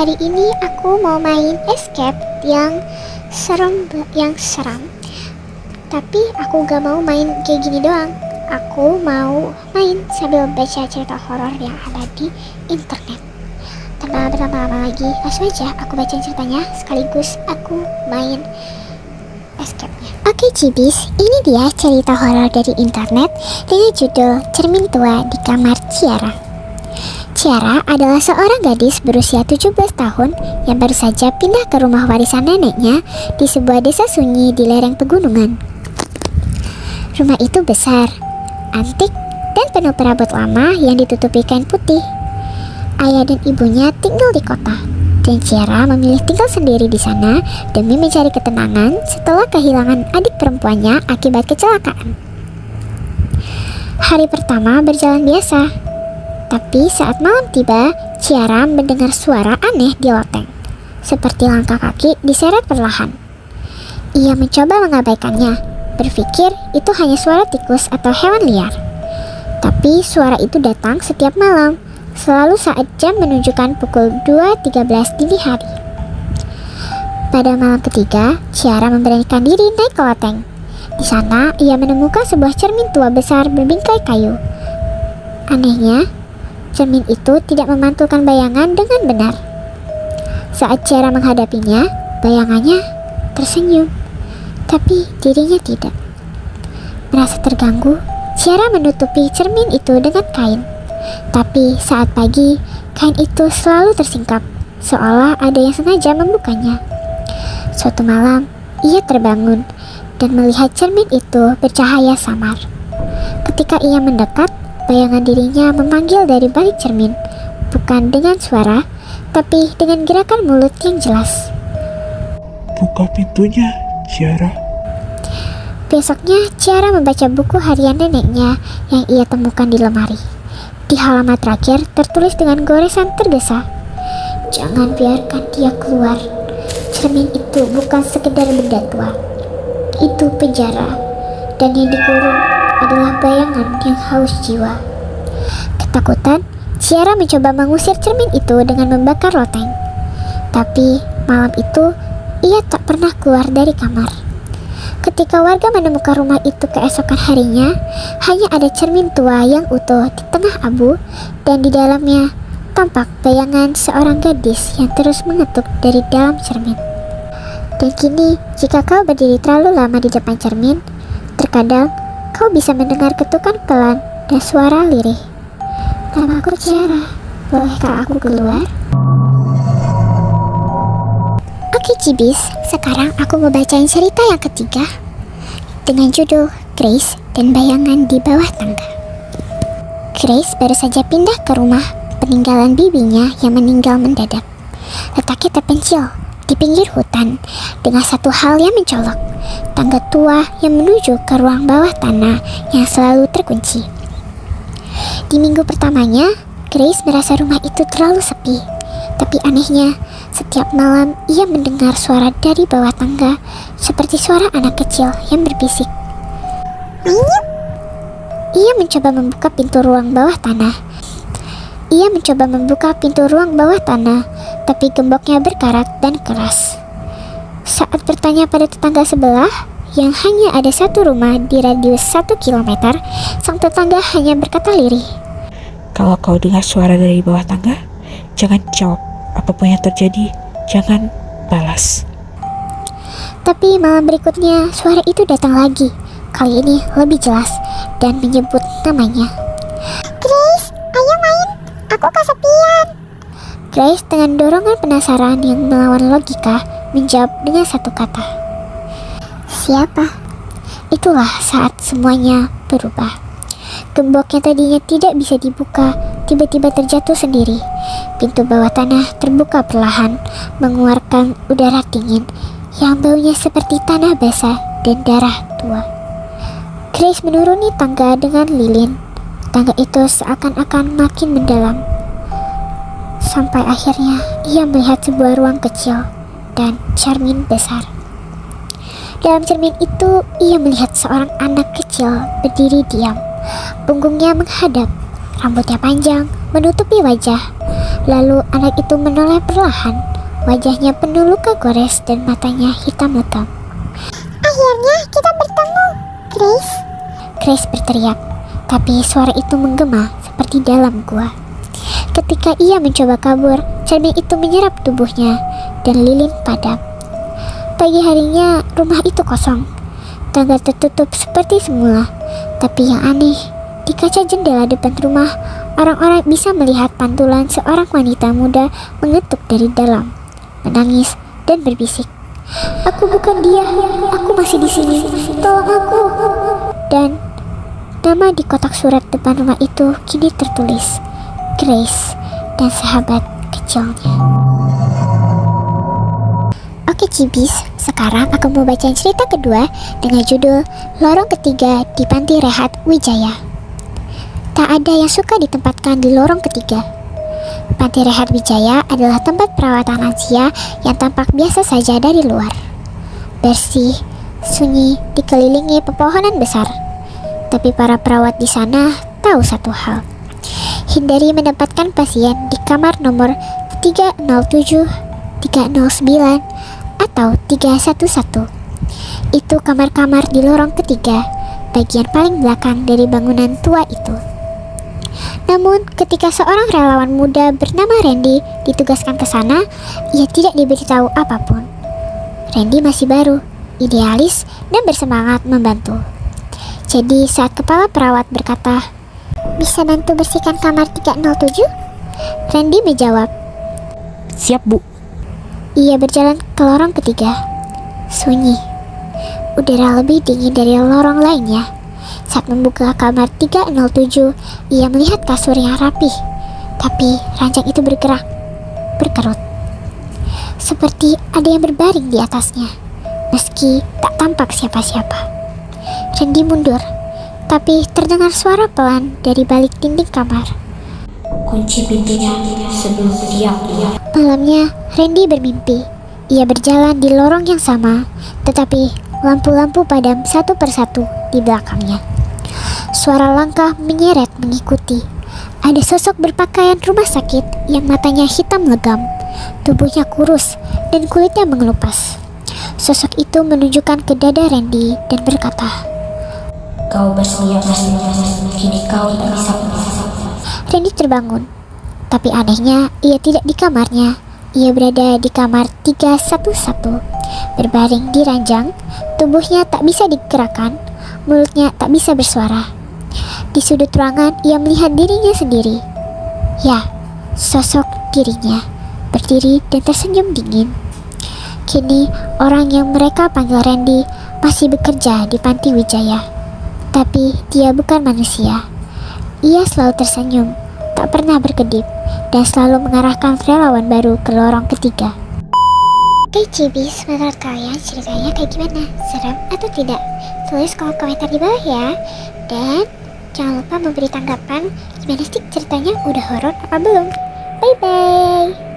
hari ini aku mau main escape yang seram. Tapi aku gak mau main kayak gini doang. Aku mau main sambil baca cerita horor yang ada di internet. Tanpa berlama-lama lagi, langsung aja aku baca ceritanya sekaligus aku main escape-nya. Oke Cibis, ini dia cerita horor dari internet dengan judul Cermin Tua di Kamar Ciara. Ciara adalah seorang gadis berusia 17 tahun yang baru saja pindah ke rumah warisan neneknya di sebuah desa sunyi di lereng pegunungan. Rumah itu besar, antik, dan penuh perabot lama yang ditutupi kain putih. Ayah dan ibunya tinggal di kota, dan Ciara memilih tinggal sendiri di sana demi mencari ketenangan setelah kehilangan adik perempuannya akibat kecelakaan. Hari pertama berjalan biasa, tapi saat malam tiba, Ciara mendengar suara aneh di loteng, seperti langkah kaki diseret perlahan. Ia mencoba mengabaikannya, berpikir itu hanya suara tikus atau hewan liar. Tapi suara itu datang setiap malam, selalu saat jam menunjukkan pukul 2.13 dini hari. Pada malam ketiga, Ciara memberanikan diri naik ke loteng. Di sana, ia menemukan sebuah cermin tua besar berbingkai kayu. Anehnya, cermin itu tidak memantulkan bayangan dengan benar. Saat Ciara menghadapinya, bayangannya tersenyum, tapi dirinya tidak. Merasa terganggu, Ciara menutupi cermin itu dengan kain. Tapi saat pagi, kain itu selalu tersingkap, seolah ada yang sengaja membukanya. Suatu malam, ia terbangun dan melihat cermin itu bercahaya samar. Ketika ia mendekat, bayangan dirinya memanggil dari balik cermin, bukan dengan suara, tapi dengan gerakan mulut yang jelas. Buka pintunya, Ciara. Besoknya, Ciara membaca buku harian neneknya yang ia temukan di lemari. Di halaman terakhir tertulis dengan goresan tergesa, "Jangan biarkan dia keluar. Cermin itu bukan sekedar benda tua. Itu penjara, dan yang dikurung adalah bayangan yang haus jiwa." Ketakutan, Ciara mencoba mengusir cermin itu dengan membakar loteng. Tapi malam itu, ia tak pernah keluar dari kamar. Ketika warga menemukan rumah itu keesokan harinya, hanya ada cermin tua yang utuh di tengah abu, dan di dalamnya tampak bayangan seorang gadis yang terus mengetuk dari dalam cermin. Dan kini, jika kau berdiri terlalu lama di depan cermin, terkadang kau bisa mendengar ketukan pelan dan suara lirih. "Namaku Ciara, bolehkah aku keluar?" Oke Cibis, sekarang aku mau bacain cerita yang ketiga dengan judul Grace dan Bayangan di Bawah Tangga. Grace baru saja pindah ke rumah peninggalan bibinya yang meninggal mendadak. Letaknya terpencil di pinggir hutan dengan satu hal yang mencolok, tangga tua yang menuju ke ruang bawah tanah yang selalu terkunci. Di minggu pertamanya, Grace merasa rumah itu terlalu sepi. Tapi anehnya, setiap malam ia mendengar suara dari bawah tangga, seperti suara anak kecil yang berbisik. Ia mencoba membuka pintu ruang bawah tanah. Tapi gemboknya berkarat dan keras. Saat bertanya pada tetangga sebelah, yang hanya ada satu rumah di radius 1 kilometer, sang tetangga hanya berkata lirih, Kalau kau dengar suara dari bawah tangga, jangan jawab. Apapun yang terjadi, jangan balas. Tapi malam berikutnya, suara itu datang lagi. Kali ini lebih jelas dan menyebut namanya. "Grace, ayo main. Aku kesepian." Grace dengan dorongan penasaran yang melawan logika menjawab dengan satu kata, "Siapa?" Itulah saat semuanya berubah. Gembok yang tadinya tidak bisa dibuka tiba-tiba terjatuh sendiri. Pintu bawah tanah terbuka perlahan, mengeluarkan udara dingin yang baunya seperti tanah basah dan darah tua. Grace menuruni tangga dengan lilin. Tangga itu seakan-akan makin mendalam. Sampai akhirnya ia melihat sebuah ruang kecil dan cermin besar. Dalam cermin itu, ia melihat seorang anak kecil berdiri diam. Punggungnya menghadap, rambutnya panjang, menutupi wajah. Lalu anak itu menoleh perlahan. Wajahnya penuh luka gores dan matanya hitam legam. Akhirnya kita bertemu, Grace. Grace berteriak, tapi suara itu menggema seperti dalam gua. Ketika ia mencoba kabur, cermin itu menyerap tubuhnya dan lilin padam. Pagi harinya rumah itu kosong. Tangga tertutup seperti semula. Tapi yang aneh, di kaca jendela depan rumah, orang-orang bisa melihat pantulan seorang wanita muda mengetuk dari dalam, menangis dan berbisik. "Aku bukan dia, aku masih di sini, tolong aku." Dan nama di kotak surat depan rumah itu kini tertulis, Grace dan sahabat kecilnya. Oke Cibis, sekarang aku mau bacain cerita kedua dengan judul Lorong Ketiga di Panti Rehat Wijaya. Tak ada yang suka ditempatkan di lorong ketiga. Panti Rehat Wijaya adalah tempat perawatan lansia yang tampak biasa saja dari luar. Bersih, sunyi, dikelilingi pepohonan besar. Tapi para perawat di sana tahu satu hal. Hindari menempatkan pasien di kamar nomor 307, 309, atau 311. Itu kamar-kamar di lorong ketiga, bagian paling belakang dari bangunan tua itu. Namun, ketika seorang relawan muda bernama Randy ditugaskan ke sana, ia tidak diberitahu apapun. Randy masih baru, idealis, dan bersemangat membantu. Jadi, saat kepala perawat berkata, "Bisa bantu bersihkan kamar 307?" Randy menjawab, Siap, Bu. Ia berjalan ke lorong ketiga. Sunyi. Udara lebih dingin dari lorong lainnya. Saat membuka kamar 307, ia melihat kasur yang rapih. Tapi ranjang itu bergerak, berkerut. Seperti ada yang berbaring di atasnya, meski tak tampak siapa-siapa. Randy mundur, tapi terdengar suara pelan dari balik dinding kamar. Kunci pintunya sebelum dia keluar. Malamnya, Randy bermimpi. Ia berjalan di lorong yang sama, tetapi lampu-lampu padam satu persatu di belakangnya. Suara langkah menyeret mengikuti. Ada sosok berpakaian rumah sakit yang matanya hitam legam, tubuhnya kurus, dan kulitnya mengelupas. Sosok itu menunjukkan ke dada Randy dan berkata, Kau bersedia, kini kau tak bisa. Randy terbangun, tapi anehnya ia tidak di kamarnya. Ia berada di kamar 311, berbaring di ranjang, tubuhnya tak bisa digerakkan, mulutnya tak bisa bersuara. Di sudut ruangan ia melihat dirinya sendiri. Ya, sosok dirinya, berdiri dan tersenyum dingin. Kini orang yang mereka panggil Randy masih bekerja di Panti Wijaya. Tapi dia bukan manusia. Ia selalu tersenyum, tak pernah berkedip, dan selalu mengarahkan relawan baru ke lorong ketiga. Oke Cibis, menurut kalian ceritanya kayak gimana? Serem atau tidak? Tulis kolom komentar di bawah ya. Dan jangan lupa memberi tanggapan gimana sih ceritanya, udah horor apa belum? Bye bye.